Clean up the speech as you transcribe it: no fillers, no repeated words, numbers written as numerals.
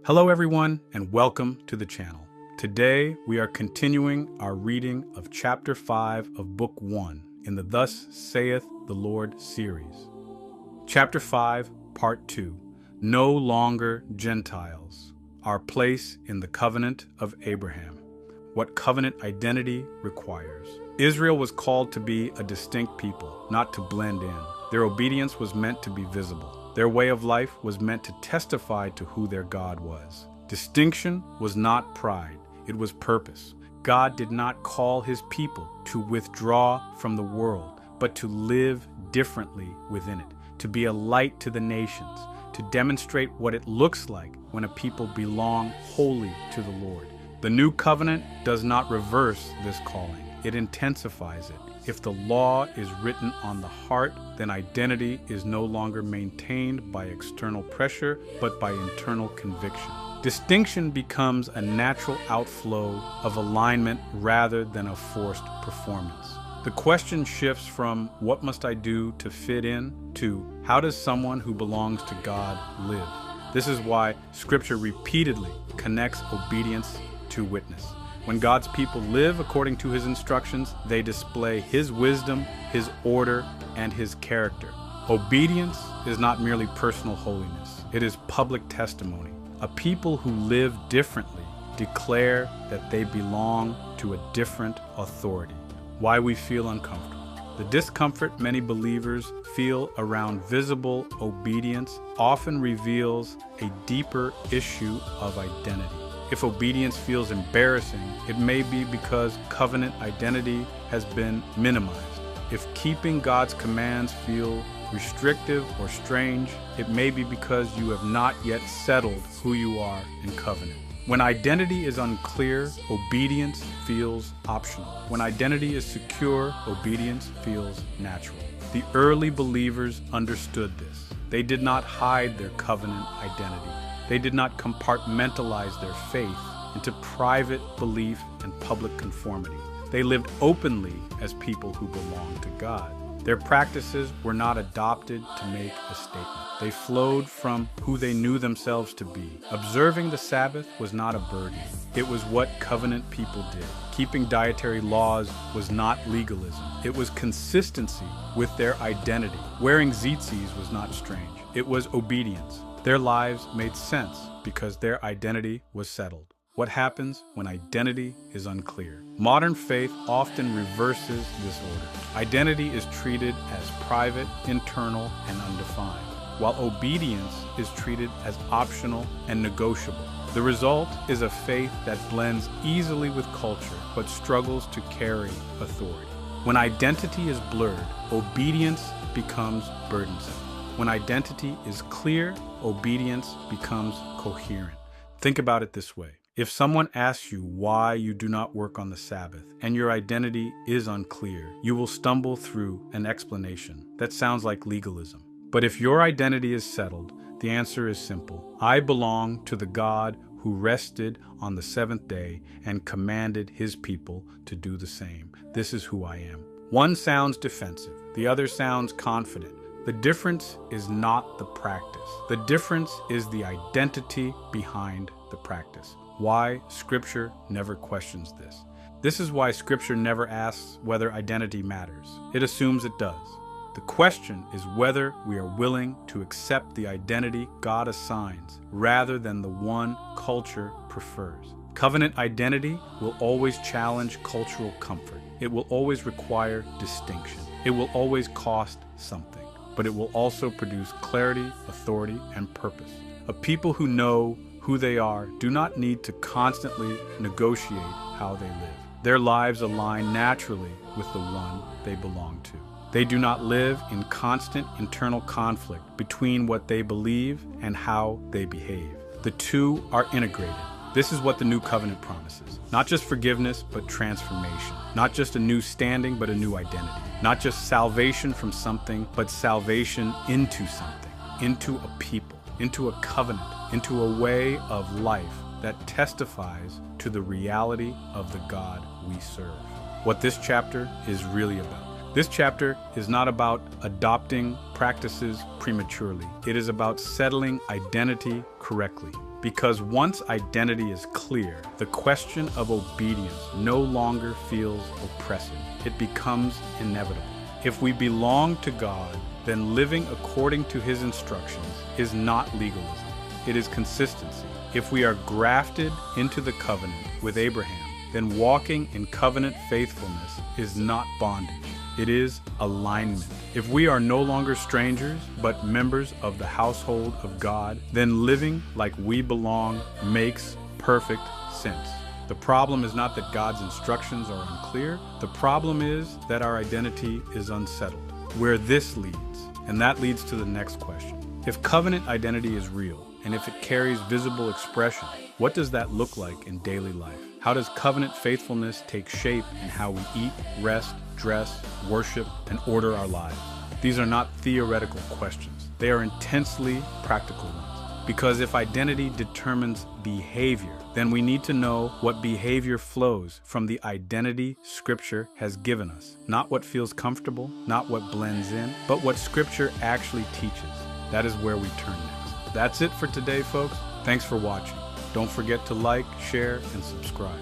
Hello everyone, and welcome to the channel. Today we are continuing our reading of Chapter 5 of Book 1 in the Thus Saith the Lord series. Chapter 5, Part 2, No Longer Gentiles, Our Place in the Covenant of Abraham, What Covenant Identity Requires. Israel was called to be a distinct people, not to blend in. Their obedience was meant to be visible. Their way of life was meant to testify to who their God was. Distinction was not pride, it was purpose. God did not call his people to withdraw from the world, but to live differently within it, to be a light to the nations, to demonstrate what it looks like when a people belong wholly to the Lord. The new covenant does not reverse this calling, it intensifies it. If the law is written on the heart, then identity is no longer maintained by external pressure, but by internal conviction. Distinction becomes a natural outflow of alignment rather than a forced performance. The question shifts from what must I do to fit in to how does someone who belongs to God live? This is why Scripture repeatedly connects obedience to witness. When God's people live according to his instructions, they display his wisdom, his order, and his character. Obedience is not merely personal holiness, it is public testimony. A people who live differently declare that they belong to a different authority. Why we feel uncomfortable. The discomfort many believers feel around visible obedience often reveals a deeper issue of identity. If obedience feels embarrassing, it may be because covenant identity has been minimized. If keeping God's commands feel restrictive or strange, it may be because you have not yet settled who you are in covenant. When identity is unclear, obedience feels optional. When identity is secure, obedience feels natural. The early believers understood this. They did not hide their covenant identity. They did not compartmentalize their faith into private belief and public conformity. They lived openly as people who belonged to God. Their practices were not adopted to make a statement. They flowed from who they knew themselves to be. Observing the Sabbath was not a burden. It was what covenant people did. Keeping dietary laws was not legalism. It was consistency with their identity. Wearing tzitzis was not strange. It was obedience. Their lives made sense because their identity was settled. What happens when identity is unclear? Modern faith often reverses this order. Identity is treated as private, internal, and undefined, while obedience is treated as optional and negotiable. The result is a faith that blends easily with culture but struggles to carry authority. When identity is blurred, obedience becomes burdensome. When identity is clear, obedience becomes coherent. Think about it this way. If someone asks you why you do not work on the Sabbath and your identity is unclear, you will stumble through an explanation that sounds like legalism. But if your identity is settled, the answer is simple. I belong to the God who rested on the seventh day and commanded his people to do the same. This is who I am. One sounds defensive, the other sounds confident. The difference is not the practice. The difference is the identity behind the practice. Why Scripture never questions this. This is why Scripture never asks whether identity matters. It assumes it does. The question is whether we are willing to accept the identity God assigns rather than the one culture prefers. Covenant identity will always challenge cultural comfort. It will always require distinction. It will always cost something. But it will also produce clarity, authority, and purpose. A people who know who they are do not need to constantly negotiate how they live. Their lives align naturally with the one they belong to. They do not live in constant internal conflict between what they believe and how they behave. The two are integrated. This is what the new covenant promises. Not just forgiveness, but transformation. Not just a new standing, but a new identity. Not just salvation from something, but salvation into something, into a people, into a covenant, into a way of life that testifies to the reality of the God we serve. What this chapter is really about. This chapter is not about adopting practices prematurely. It is about settling identity correctly. Because once identity is clear, the question of obedience no longer feels oppressive. It becomes inevitable. If we belong to God, then living according to His instructions is not legalism. It is consistency. If we are grafted into the covenant with Abraham, then walking in covenant faithfulness is not bondage. It is alignment. If we are no longer strangers, but members of the household of God, then living like we belong makes perfect sense. The problem is not that God's instructions are unclear. The problem is that our identity is unsettled. Where this leads, and that leads to the next question. If covenant identity is real, and if it carries visible expression, what does that look like in daily life? How does covenant faithfulness take shape in how we eat, rest, dress, worship, and order our lives? These are not theoretical questions. They are intensely practical ones. Because if identity determines behavior, then we need to know what behavior flows from the identity Scripture has given us. Not what feels comfortable, not what blends in, but what Scripture actually teaches. That is where we turn next. That's it for today, folks. Thanks for watching. Don't forget to like, share, and subscribe.